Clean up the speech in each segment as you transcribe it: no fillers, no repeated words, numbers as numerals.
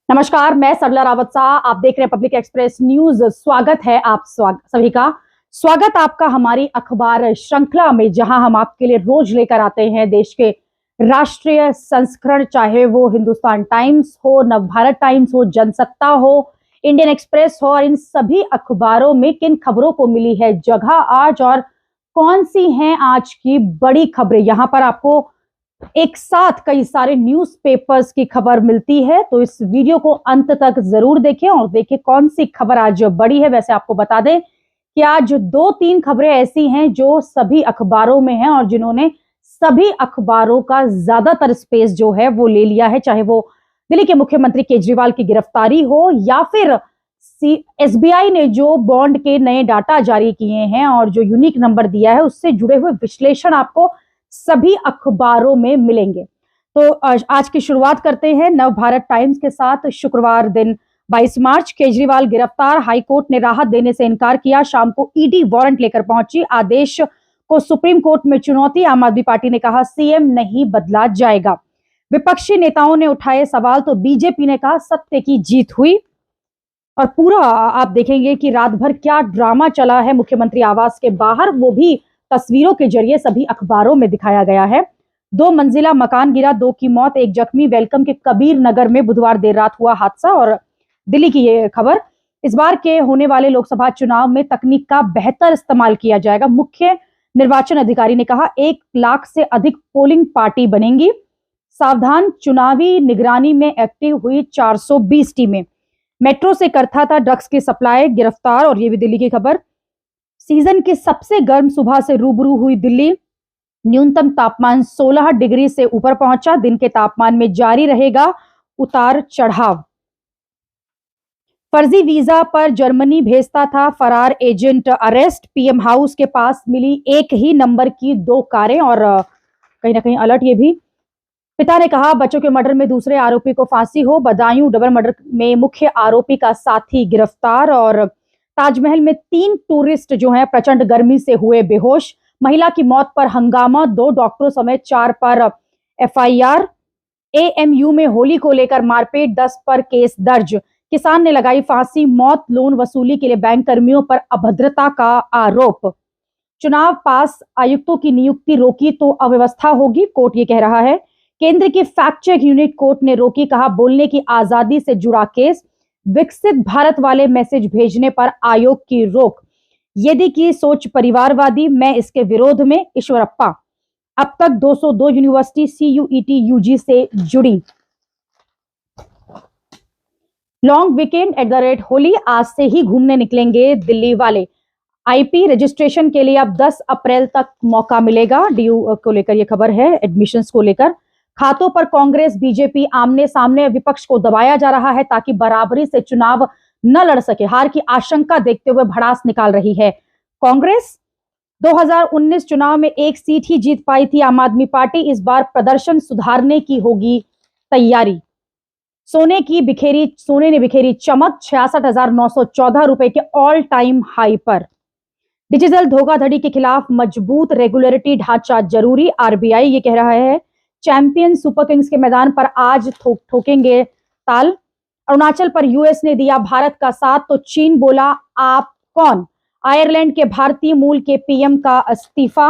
नमस्कार, मैं सरला रावत शाह। आप देख रहे हैं पब्लिक एक्सप्रेस न्यूज। स्वागत है आप सभी का। स्वागत आपका हमारी अखबार श्रृंखला में, जहां हम आपके लिए रोज लेकर आते हैं देश के राष्ट्रीय संस्करण, चाहे वो हिंदुस्तान टाइम्स हो, नवभारत टाइम्स हो, जनसत्ता हो, इंडियन एक्सप्रेस हो। और इन सभी अखबारों में किन खबरों को मिली है जगह आज और कौन सी हैं आज की बड़ी खबरें, यहां पर आपको एक साथ कई सारे न्यूज़पेपर्स की खबर मिलती है। तो इस वीडियो को अंत तक जरूर देखें और देखें कौन सी खबर आज बड़ी है। वैसे आपको बता दें कि आज दो तीन खबरें ऐसी हैं जो सभी अखबारों में हैं और जिन्होंने सभी अखबारों का ज्यादातर स्पेस जो है वो ले लिया है, चाहे वो दिल्ली के मुख्यमंत्री केजरीवाल की गिरफ्तारी हो या फिर एसबीआई ने जो बॉन्ड के नए डाटा जारी किए हैं और जो यूनिक नंबर दिया है उससे जुड़े हुए विश्लेषण आपको सभी अखबारों में मिलेंगे। तो आज की शुरुआत करते हैं नवभारत टाइम्स के साथ। शुक्रवार दिन 22 मार्च, केजरीवाल गिरफ्तार, हाईकोर्ट ने राहत देने से इनकार किया, शाम को ईडी वारंट लेकर पहुंची, आदेश को सुप्रीम कोर्ट में चुनौती। आम आदमी पार्टी ने कहा सीएम नहीं बदला जाएगा। विपक्षी नेताओं ने उठाए सवाल तो बीजेपी ने कहा सत्य की जीत हुई। और पूरा आप देखेंगे कि रात भर क्या ड्रामा चला है मुख्यमंत्री आवास के बाहर, वो भी तस्वीरों के जरिए सभी अखबारों में दिखाया गया है। 2 मंजिला मकान गिरा, 2 की मौत, 1 जख्मी। वेलकम के कबीर नगर में बुधवार देर रात हुआ हादसा। और दिल्ली की ये खबर, इस बार के होने वाले लोकसभा चुनाव में तकनीक का बेहतर इस्तेमाल किया जाएगा। मुख्य निर्वाचन अधिकारी ने कहा 1 लाख से अधिक पोलिंग पार्टी बनेंगी। सावधान, चुनावी निगरानी में एक्टिव हुई 420 टीमें। मेट्रो से करता था ड्रग्स की सप्लाई, गिरफ्तार। और ये भी दिल्ली की खबर, सीजन की सबसे गर्म सुबह से रूबरू हुई दिल्ली। न्यूनतम तापमान 16 डिग्री से ऊपर पहुंचा। दिन के तापमान में जारी रहेगा उतार चढ़ाव। फर्जी वीजा पर जर्मनी भेजता था फरार एजेंट अरेस्ट। पीएम हाउस के पास मिली एक ही नंबर की 2 कारें। और कहीं ना कहीं अलर्ट ये भी, पिता ने कहा बच्चों के मर्डर में दूसरे आरोपी को फांसी हो। बदायूं डबल मर्डर में मुख्य आरोपी का साथी गिरफ्तार। और ताजमहल में 3 टूरिस्ट जो हैं प्रचंड गर्मी से हुए बेहोश। महिला की मौत पर हंगामा, 2 डॉक्टरों समेत 4 पर एफआईआर। एएमयू में होली को लेकर मारपीट, 10 पर केस दर्ज। किसान ने लगाई फांसी, मौत। लोन वसूली के लिए बैंक कर्मियों पर अभद्रता का आरोप। चुनाव पास आयुक्तों की नियुक्ति रोकी तो अव्यवस्था होगी, कोर्ट ये कह रहा है। केंद्र की फैक्ट चेक यूनिट कोर्ट ने रोकी, कहा बोलने की आजादी से जुड़ा केस। विकसित भारत वाले मैसेज भेजने पर आयोग की रोक। यदि की सोच परिवारवादी, मैं इसके विरोध में, ईश्वरप्पा। अब तक 202 यूनिवर्सिटी सीयूईटी यूजी से जुड़ी। Long weekend at the rate Holi, आज से ही घूमने निकलेंगे दिल्ली वाले। आईपी रजिस्ट्रेशन के लिए अब 10 अप्रैल तक मौका मिलेगा। डीयू को लेकर यह खबर है, एडमिशंस को लेकर। खातों पर कांग्रेस बीजेपी आमने सामने, विपक्ष को दबाया जा रहा है ताकि बराबरी से चुनाव न लड़ सके। हार की आशंका देखते हुए भड़ास निकाल रही है कांग्रेस। 2019 चुनाव में 1 सीट ही जीत पाई थी आम आदमी पार्टी, इस बार प्रदर्शन सुधारने की होगी तैयारी। सोने ने बिखेरी चमक, 66,914 रुपए के ऑल टाइम हाई पर। डिजिटल धोखाधड़ी के खिलाफ मजबूत रेगुलेटरी ढांचा जरूरी, आरबीआई ये कह रहा है। चैंपियन सुपर किंग्स के मैदान पर आज ठोकेंगे ताल। अरुणाचल पर यूएस ने दिया भारत का साथ तो चीन बोला आप कौन। आयरलैंड के भारतीय मूल के पीएम का इस्तीफा।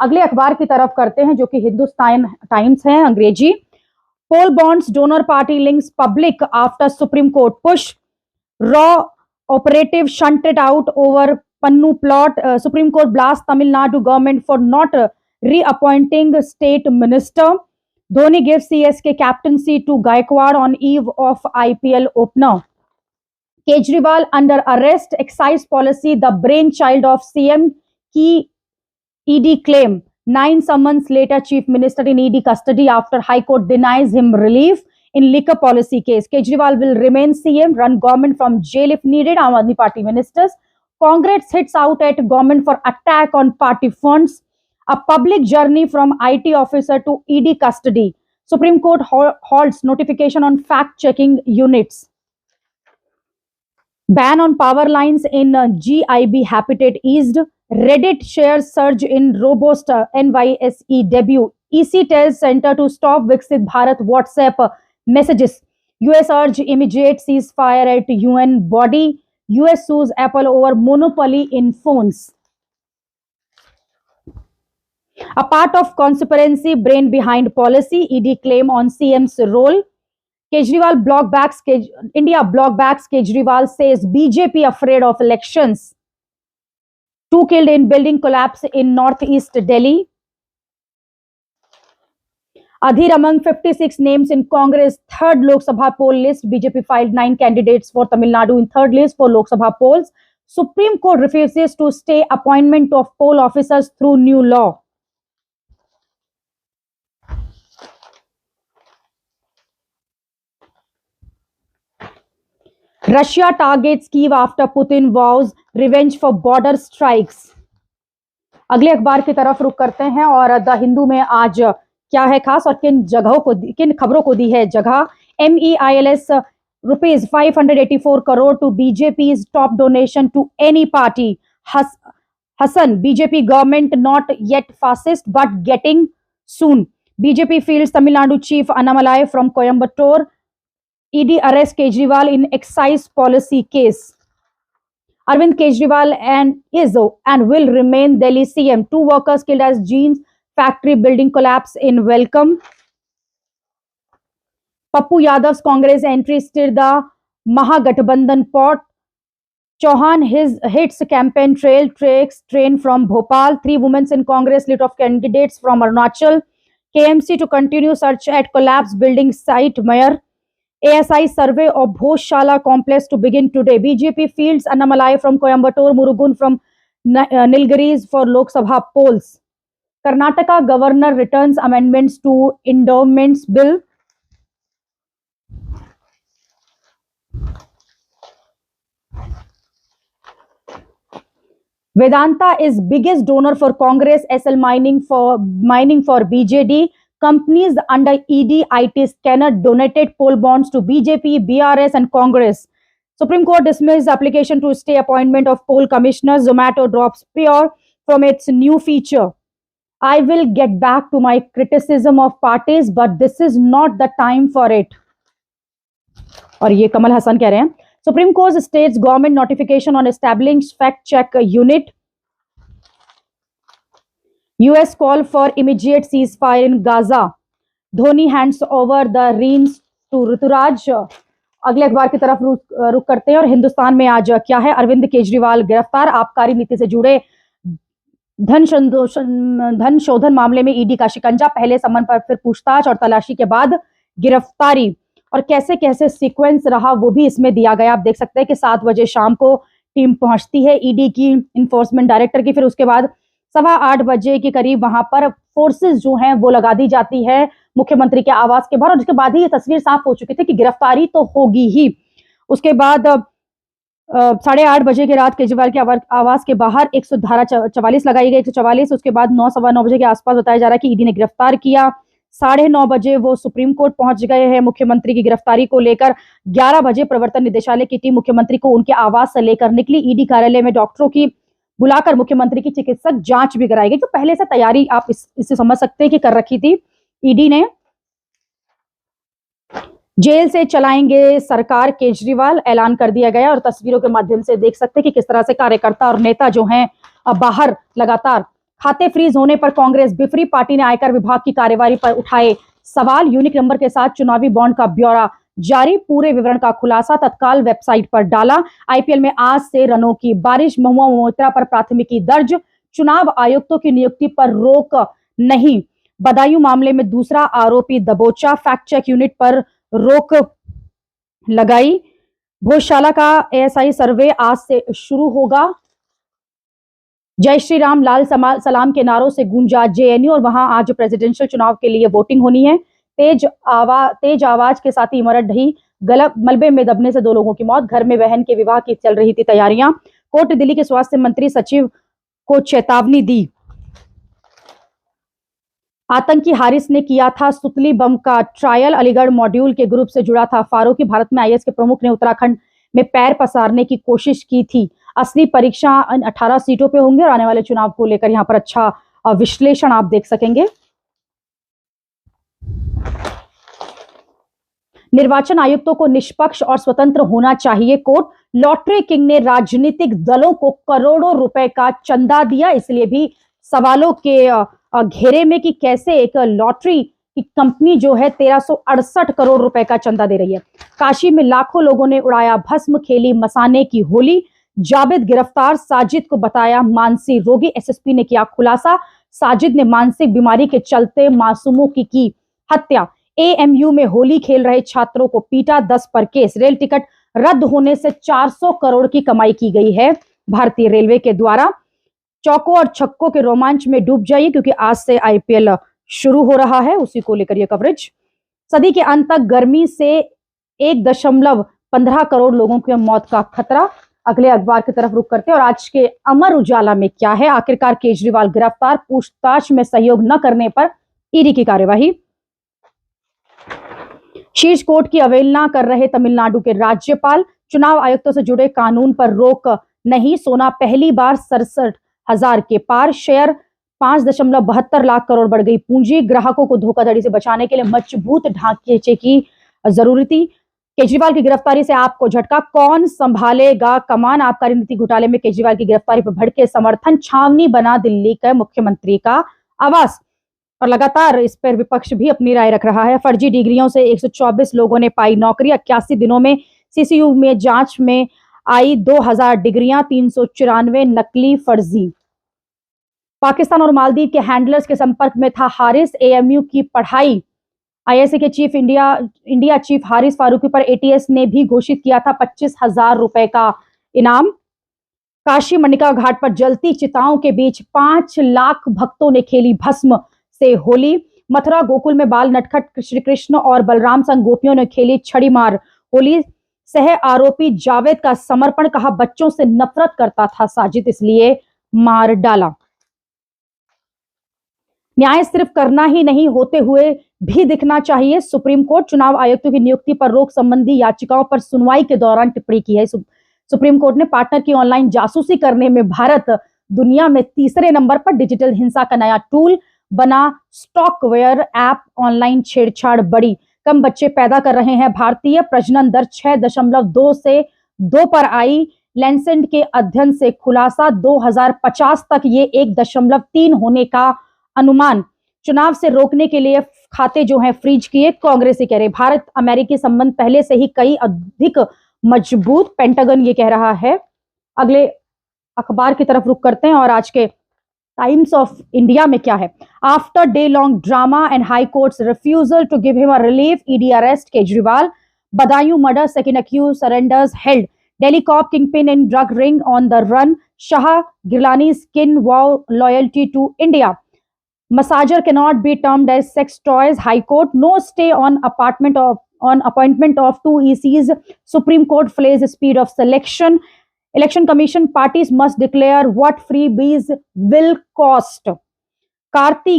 अगले अखबार की तरफ करते हैं जो कि हिंदुस्तान टाइम्स है, अंग्रेजी। Poll bonds donor party links public after supreme court push. रॉ operative shunted out over Pannun plot. Supreme court blast Tamil Nadu government for not reappointing state minister. Dhoni gives CSK captaincy to Gaikwad on eve of IPL opener. Kejriwal under arrest, excise policy the brainchild of CM की ED claim. 9 summons later, chief minister in ED custody after High Court denies him relief in liquor policy case. Kejriwal will remain CM, run government from jail if needed. Aam Aadmi Party ministers. Congress hits out at government for attack on party funds. A public journey from IT officer to ED custody. Supreme Court halts notification on fact-checking units. Ban on power lines in GIB habitat eased. Reddit shares surge in robust NYSE debut. EC tells center to stop Viksit Bharat WhatsApp messages. US urge immediate ceasefire at UN body. US sues Apple over monopoly in phones. A part of conspiracy brain behind policy, ED claim on CM's role. India block backs Kejriwal, says BJP afraid of elections. 2 killed in building collapse in northeast Delhi. Adhir among 56 names in Congress third Lok Sabha poll list. BJP filed 9 candidates for Tamil Nadu in third list for Lok Sabha polls. Supreme Court refuses to stay appointment of poll officers through new law. Russia targets Kyiv after Putin vows revenge for border strikes. अगले अखबार की तरफ रुख करते हैं और the Hindu में आज क्या है खास और किन खबरों को दी है जगह. MEILS rupees 584 crore to BJP's top donation to any party. Hassan, BJP government not yet fascist but getting soon. BJP fields Tamil Nadu chief Annamalai from Coimbatore. ED arrests Kejriwal in excise policy case. Arvind Kejriwal and will remain Delhi CM. 2 workers killed as jeans factory building collapse in Welcome. Pappu Yadav's Congress entry stirred the Mahagathbandhan pot. Chauhan hits campaign trail takes train from Bhopal. 3 women in Congress lit off candidates from Arunachal. KMC to continue search at collapse building site. Mayor. ASI survey of Bhojshala complex to begin today. BJP fields Annamalai from Coimbatore, Murugun from Nilgiris for Lok Sabha polls. Karnataka governor returns amendments to endowments bill. Vedanta is biggest donor for Congress. SL mining for BJD. Companies under ED IT scanner donated poll bonds to BJP, BRS and Congress. Supreme Court dismissed application to stay appointment of poll commissioners. Zomato drops Pure from its new feature. I will get back to my criticism of parties, but this is not the time for it. और ये कमल हसन कह रहे हैं. Supreme Court states government notification on establishing fact check unit. US call for immediate ceasefire in Gaza. Dhoni hands over the reins to Ruturaj. अगले अखबार की तरफ रुक करते हैं और हिंदुस्तान में आज क्या है. अरविंद केजरीवाल गिरफ्तार. आबकारी नीति से जुड़े धन शोधन मामले में ईडी का शिकंजा. पहले समन पर फिर पूछताछ और तलाशी के बाद गिरफ्तारी. और कैसे कैसे सीक्वेंस रहा वो भी इसमें दिया गया. आप देख सकते हैं कि 7 बजे शाम को टीम पहुंचती है ईडी की, इन्फोर्समेंट डायरेक्टर की. फिर उसके बाद 8:15 बजे के करीब वहां पर फोर्सेस जो हैं वो लगा दी जाती है मुख्यमंत्री के आवास के बाहर. और उसके बाद ही ये तस्वीर साफ हो चुकी थी कि गिरफ्तारी तो होगी ही. उसके बाद 8:30 बजे के रात केजरीवाल के आवास के बाहर 100 धारा 44 लगाई गई, 144. उसके बाद 9, सवा 9 बजे के आसपास बताया जा रहा है कि ईडी ने गिरफ्तार किया. 9:30 बजे वो सुप्रीम कोर्ट पहुंच गए हैं मुख्यमंत्री की गिरफ्तारी को लेकर. 11 बजे प्रवर्तन निदेशालय की टीम मुख्यमंत्री को उनके आवास से लेकर निकली. ईडी कार्यालय में डॉक्टरों की बुलाकर मुख्यमंत्री की चिकित्सक जांच भी कराई गई. तो पहले से तैयारी आप इससे समझ सकते हैं कि कर रखी थी ईडी ने. जेल से चलाएंगे सरकार केजरीवाल, ऐलान कर दिया गया. और तस्वीरों के माध्यम से देख सकते हैं कि किस तरह से कार्यकर्ता और नेता जो हैं बाहर लगातार. खाते फ्रीज होने पर कांग्रेस बिफरी. पार्टी ने आयकर विभाग की कार्यवाही पर उठाए सवाल. यूनिक नंबर के साथ चुनावी बॉन्ड का ब्यौरा जारी. पूरे विवरण का खुलासा तत्काल वेबसाइट पर डाला. आईपीएल में आज से रनों की बारिश. महुआ मोइत्रा पर प्राथमिकी दर्ज. चुनाव आयुक्तों की नियुक्ति पर रोक नहीं. बदायूं मामले में दूसरा आरोपी दबोचा. फैक्ट चेक यूनिट पर रोक लगाई. भोजशाला का एएसआई सर्वे आज से शुरू होगा. जय श्री राम लाल सलाम के नारों से गूंजा जेएनयू. और वहां आज प्रेसिडेंशियल चुनाव के लिए वोटिंग होनी है. तेज आवाज के साथ ही इमारत ढही. मलबे में दबने से 2 लोगों की मौत. घर में बहन के विवाह की चल रही थी तैयारियां. कोर्ट दिल्ली के स्वास्थ्य मंत्री सचिव को चेतावनी दी. आतंकी हारिस ने किया था सुतली बम का ट्रायल. अलीगढ़ मॉड्यूल के ग्रुप से जुड़ा था फारूकी. भारत में आईएस के प्रमुख ने उत्तराखंड में पैर पसारने की कोशिश की थी. असली परीक्षा 18 सीटों पे होंगे और आने वाले चुनाव को लेकर यहाँ पर अच्छा विश्लेषण आप देख सकेंगे. निर्वाचन आयुक्तों को निष्पक्ष और स्वतंत्र होना चाहिए। कोर्ट, लॉटरी किंग ने राजनीतिक दलों को करोड़ों रुपए का चंदा दिया, इसलिए भी सवालों के घेरे में कि कैसे एक लॉटरी की कंपनी जो है 1368 करोड़ रुपए का चंदा दे रही है। काशी में लाखों लोगों ने उड़ाया भस्म, खेली मसाने की होली। जावेद गिरफ्तार, साजिद को बताया मानसिक रोगी। एसएसपी ने किया खुलासा, साजिद ने मानसिक बीमारी के चलते मासूमों की हत्या। एएमयू में होली खेल रहे छात्रों को पीटा, 10 पर केस। रेल टिकट रद्द होने से 400 करोड़ की कमाई की गई है भारतीय रेलवे के द्वारा। चौकों और छक्कों के रोमांच में डूब जाइए क्योंकि आज से आईपीएल शुरू हो रहा है, उसी को लेकर यह कवरेज। सदी के अंत तक गर्मी से 1.15 करोड़ लोगों की मौत का खतरा। अगले अखबार की तरफ रुख करते हैं और आज के अमर उजाला में क्या है। आखिरकार केजरीवाल गिरफ्तार, पूछताछ में सहयोग न करने पर ईडी की कार्यवाही। शीर्ष कोर्ट की अवहेलना कर रहे तमिलनाडु के राज्यपाल। चुनाव आयुक्तों से जुड़े कानून पर रोक नहीं, सोना पहली बार 67,000 के पार। शेयर 5.72 लाख करोड़ बढ़ गई पूंजी। ग्राहकों को धोखाधड़ी से बचाने के लिए मजबूत ढांचे की जरूरत। केजरीवाल की गिरफ्तारी से आपको झटका, कौन संभालेगा कमान। आबकारी नीति घोटाले में केजरीवाल की गिरफ्तारी पर भड़के समर्थन। छावनी बना दिल्ली का मुख्यमंत्री का आवास, और लगातार इस पर विपक्ष भी अपनी राय रख रहा है। फर्जी डिग्रियों से 124 लोगों ने पाई नौकरी। 81 दिनों में सीसीयू में जांच में आई 2000 डिग्रियां, 394 नकली फर्जी। पाकिस्तान और मालदीव के हैंडलर्स के संपर्क में था हारिस। एएमयू की पढ़ाई। आईएसए के chief India chief Haris Farooqui पर एटीएस ने भी घोषित किया था 25,000 रुपए का इनाम। काशी मणिका घाट पर जलती चिताओं के बीच 5 लाख भक्तों ने खेली भस्म से होली। मथुरा गोकुल में बाल नटखट श्री कृष्ण और बलराम संग गोपियों ने खेली छड़ी मार होली। सह आरोपी जावेद का समर्पण, कहा बच्चों से नफरत करता था साजिद, इसलिए मार डाला। न्याय सिर्फ करना ही नहीं, होते हुए भी दिखना चाहिए। सुप्रीम कोर्ट, चुनाव आयुक्तों की नियुक्ति पर रोक संबंधी याचिकाओं पर सुनवाई के दौरान टिप्पणी की है। सुप्रीम कोर्ट ने पार्टनर की ऑनलाइन जासूसी करने में भारत दुनिया में तीसरे नंबर पर। डिजिटल हिंसा का नया टूल बना स्टॉकवेयर ऐप। ऑनलाइन छेड़छाड़ बढ़ी, कम बच्चे पैदा कर रहे हैं भारतीय। प्रजनन दर 6.2 से 2 पर आई। लैंसेट के अध्ययन से खुलासा, 2050 तक ये 1.3 होने का अनुमान। चुनाव से रोकने के लिए खाते जो हैं फ्रीज किए। कांग्रेसी कह रहे भारत अमेरिकी संबंध पहले से ही कई अधिक मजबूत, पेंटागन ये कह रहा है। अगले अखबार की तरफ रुख करते हैं और आज के टाइम्स ऑफ इंडिया में क्या है। After day long drama and high court's refusal to give him a relief, ED arrest Kejriwal. Badaun murder, second accused surrenders held. Delhi cop kingpin in drug ring on the run. Shah Gilani's skin vow loyalty to India. Massager cannot be termed as sex toys. High Court, no stay on appointment of 2 ECs. Supreme Court flays speed of selection. Election Commission, parties must declare what freebies will cost. Karti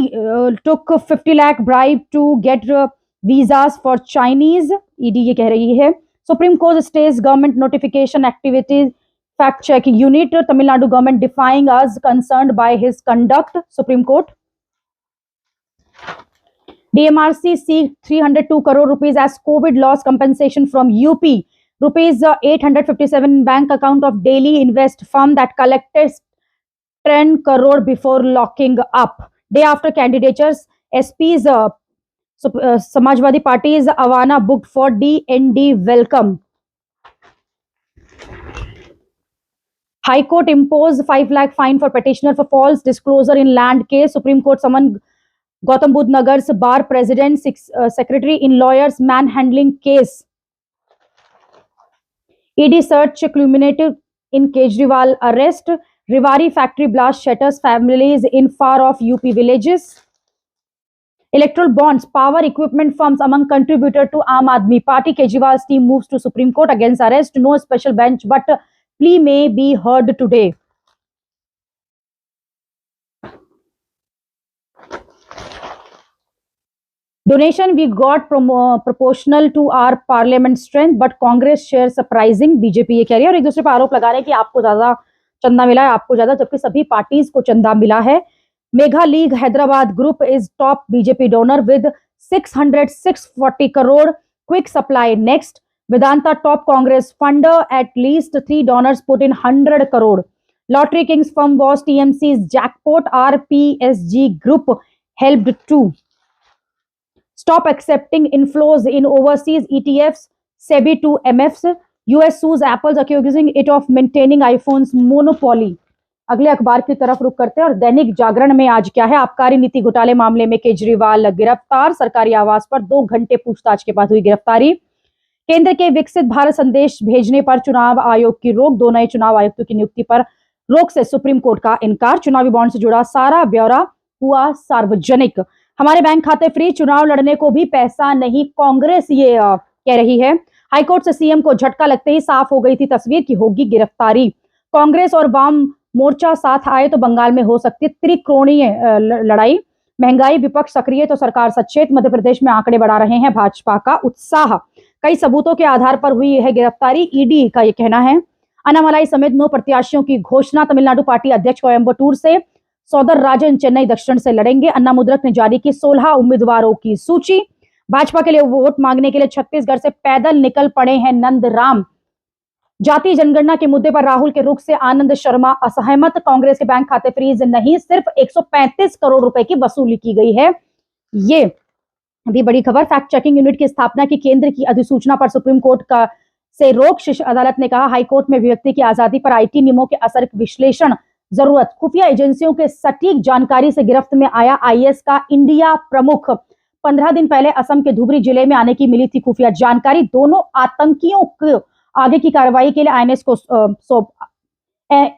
took 50 lakh bribe to get visas for Chinese. ED ये कह रही है। Supreme Court stays government notification activities fact checking unit. Tamil Nadu government defying us concerned by his conduct. Supreme Court. DMRC seek 302 crore rupees as COVID loss compensation from UP. Rupees 857 bank account of Daily Invest firm that collected 10 crore before locking up. Day after candidatures, SP's Samajwadi Party's Avana booked for DND welcome. High Court imposed 5 lakh fine for petitioner for false disclosure in land case. Supreme Court summoned Gautam Budh Nagar's bar president, secretary in lawyers manhandling case. ED search culminated in Kejriwal arrest. Rivari factory blast shatters families in far off UP villages. Electoral bonds, power equipment firms among contributor to Aam Aadmi Party. Kejriwal's team moves to Supreme Court against arrest. No special bench, but plea may be heard today. Donation we got proportional to our parliament strength, but Congress shares surprising. BJP ये कह रही है और एक दूसरे पर आरोप लगा रहे हैं कि आपको ज्यादा चंदा मिला है, आपको ज्यादा, जबकि सभी पार्टीज को चंदा मिला है। Megha league Hyderabad group is top BJP donor with 640 crore. quick supply next. Vedanta top Congress funder at least 3 donors put in 100 crore. Lottery Kings firm was TMC's jackpot. RPSG Group helped too. Stop accepting inflows in overseas ETFs. SEBI to MFs. US sues Apple accusing it of maintaining iPhone's monopoly. अगले अखबार की तरफ रुख करते हैं और दैनिक जागरण में आज क्या है। आबकारी नीति घोटाले मामले में केजरीवाल गिरफ्तार। सरकारी आवास पर 2 घंटे पूछताछ के बाद हुई गिरफ्तारी। केंद्र के विकसित भारत संदेश भेजने पर चुनाव आयोग की रोक। 2 नए चुनाव आयुक्तों की नियुक्ति पर रोक से सुप्रीम कोर्ट का इनकार। चुनावी बॉन्ड से जुड़ा सारा ब्यौरा हुआ सार्वजनिक। हमारे बैंक खाते फ्री, चुनाव लड़ने को भी पैसा नहीं, कांग्रेस ये कह रही है। हाईकोर्ट से सीएम को झटका लगते ही साफ हो गई थी तस्वीर की होगी गिरफ्तारी। कांग्रेस और वाम मोर्चा साथ आए तो बंगाल में हो सकती त्रिकोणीय लड़ाई। महंगाई, विपक्ष सक्रिय तो सरकार सचेत। मध्य प्रदेश में आंकड़े बढ़ा रहे हैं भाजपा का उत्साह। कई सबूतों के आधार पर हुई है गिरफ्तारी, ईडी का ये कहना है। अन्नामलाई समेत 9 प्रत्याशियों की घोषणा। तमिलनाडु पार्टी अध्यक्ष कोयम्बटूर से, सौदर राजन चेन्नई दक्षिण से लड़ेंगे। अन्ना मुद्रक ने जारी की 16 उम्मीदवारों की सूची। भाजपा के लिए वोट मांगने के लिए छत्तीसगढ़ से पैदल निकल पड़े हैं नंदराम। जातीय जनगणना के मुद्दे पर राहुल के रुख से आनंद शर्मा असहमत। कांग्रेस के बैंक खाते फ्रीज नहीं, सिर्फ 135 करोड़ रुपए की वसूली की गई है। ये भी बड़ी खबर। फैक्ट चेकिंग यूनिट की स्थापना की केंद्र की अधिसूचना पर सुप्रीम कोर्ट का से रोक। शीर्ष अदालत ने कहा हाईकोर्ट में अभिव्यक्ति की आजादी पर आईटी नियमों के असर विश्लेषण जरूरत। खुफिया एजेंसियों के सटीक जानकारी से गिरफ्त में आया आईएस का इंडिया प्रमुख। 15 दिन पहले असम के धुबरी जिले में आने की मिली थी खुफिया जानकारी। दोनों आतंकियों को आगे की कार्रवाई के लिए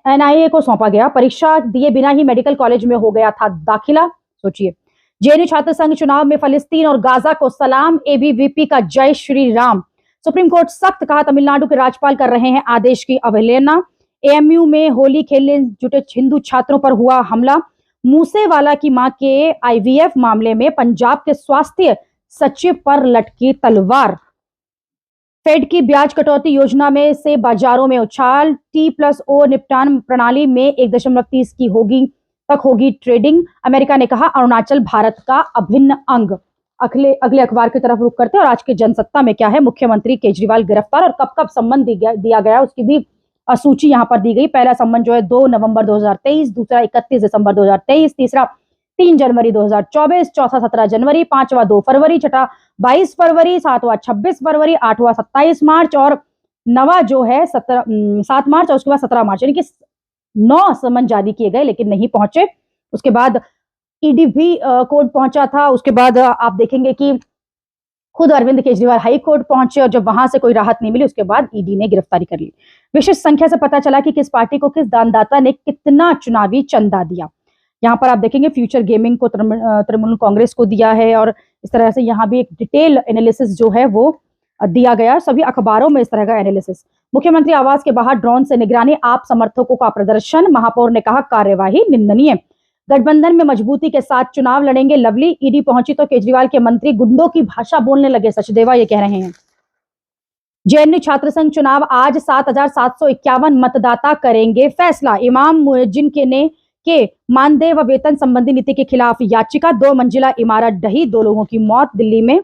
एनआईए को सौंपा गया। परीक्षा दिए बिना ही मेडिकल कॉलेज में हो गया था दाखिला। सोचिए। जेएनयू छात्र संघ चुनाव में फलस्तीन और गाजा को सलाम। एबीवीपी का जय श्री राम। सुप्रीम कोर्ट सख्त, कहा तमिलनाडु के राज्यपाल कर रहे हैं आदेश की अवहेलना। एएमयू में होली खेलने जुटे हिंदू छात्रों पर हुआ हमला। मूसेवाला की मां के आईवीएफ मामले में पंजाब के स्वास्थ्य सचिव पर लटकी तलवार। फेड की ब्याज कटौती योजना में से बाजारों में उछाल। T+O निपटान प्रणाली में 1.30 की होगी ट्रेडिंग। अमेरिका ने कहा अरुणाचल भारत का अभिन्न अंग। अगले अखबार की तरफ रुख करते हैं और आज के जनसत्ता में क्या है। मुख्यमंत्री केजरीवाल गिरफ्तार और कब कब सम्मन दिया गया उसकी भी सूची यहां पर दी गई। पहला सम्मन जो है 2 नवंबर 2023, दूसरा 31 दिसंबर 2023, तीसरा 3 जनवरी 2024, चौथा 17 जनवरी, पांचवा 2 फरवरी, छठा 22 फरवरी, सातवां 26 फरवरी, आठवां 27 मार्च और नवा जो है 7 मार्च और उसके बाद 17 मार्च, यानी कि 9 सम्मन जारी किए गए लेकिन नहीं पहुंचे। उसके बाद ईडी भी कोर्ट पहुंचा था। उसके बाद आप देखेंगे कि खुद अरविंद केजरीवाल हाई कोर्ट पहुंचे और जब वहां से कोई राहत नहीं मिली उसके बाद ईडी ने गिरफ्तारी कर ली। विशिष्ट संख्या से पता चला कि किस पार्टी को किस दानदाता ने कितना चुनावी चंदा दिया। यहाँ पर आप देखेंगे फ्यूचर गेमिंग को तृणमूल कांग्रेस को दिया है और इस तरह से यहाँ भी एक डिटेल एनालिसिस जो है वो दिया गया। सभी अखबारों में इस तरह का एनालिसिस। मुख्यमंत्री आवास के बाहर ड्रोन से निगरानी, आप समर्थकों का प्रदर्शन। महापौर ने कहा कार्यवाही निंदनीय। गठबंधन में मजबूती के साथ चुनाव लड़ेंगे लवली। ईडी पहुंची तो केजरीवाल के मंत्री गुंडों की भाषा बोलने लगे। सचदेवा ये कह रहे हैं। जेएनयू छात्र संघ चुनाव आज 7,751 मतदाता करेंगे फैसला। इमाम मुअज्जिन के मानदेय व वेतन संबंधी नीति के खिलाफ याचिका। 2 मंजिला इमारत ढही, 2 लोगों की मौत दिल्ली में।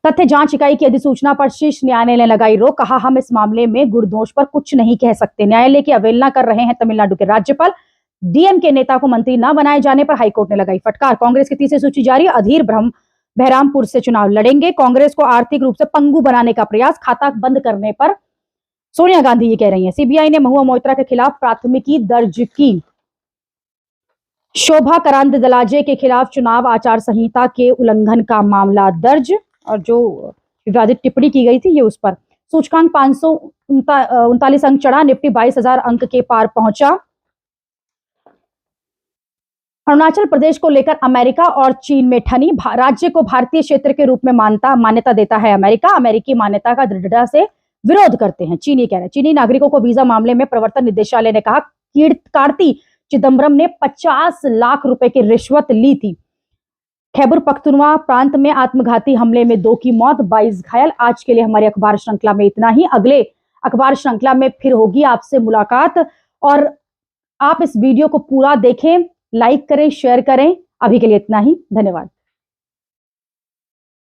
तथ्य जांच इकाई की अधिसूचना पर शीर्ष न्यायालय ने लगाई रोक। कहा हम इस मामले में गुणदोष पर कुछ नहीं कह सकते। न्यायालय की अवहेलना कर रहे हैं तमिलनाडु के राज्यपाल। डीएम के नेता को मंत्री न बनाए जाने पर हाईकोर्ट ने लगाई फटकार। कांग्रेस की तीसरी सूची जारी। अधीर बहरामपुर से चुनाव लड़ेंगे। कांग्रेस को आर्थिक रूप से पंगु बनाने का प्रयास, खाता बंद करने पर सोनिया गांधी ये कह रही हैं। सीबीआई ने महुआ मोइत्रा के खिलाफ प्राथमिकी दर्ज की। शोभा करांदलाजे के खिलाफ चुनाव आचार संहिता के उल्लंघन का मामला दर्ज और जो विवादित टिप्पणी की गई थी ये उस पर। सूचकांक 539 अंक चढ़ा। निफ्टी 22,000 अंक के पार पहुंचा। अरुणाचल प्रदेश को लेकर अमेरिका और चीन में ठनी। राज्य को भारतीय क्षेत्र के रूप में मान्यता देता है अमेरिका। अमेरिकी मान्यता का दृढ़ता से विरोध करते हैं चीन, ये कह रहे हैं। चीनी नागरिकों को वीजा मामले में प्रवर्तन निदेशालय ने कहा कार्ति चिदम्बरम ने 50 लाख रुपए की रिश्वत ली थी। खैबर पख्तूनवा प्रांत में आत्मघाती हमले में 2 की मौत, 22 घायल। आज के लिए हमारी अखबार श्रृंखला में इतना ही। अगले अखबार श्रृंखला में फिर होगी आपसे मुलाकात और आप इस वीडियो को पूरा देखें, लाइक करें, शेयर करें। अभी के लिए इतना ही। धन्यवाद।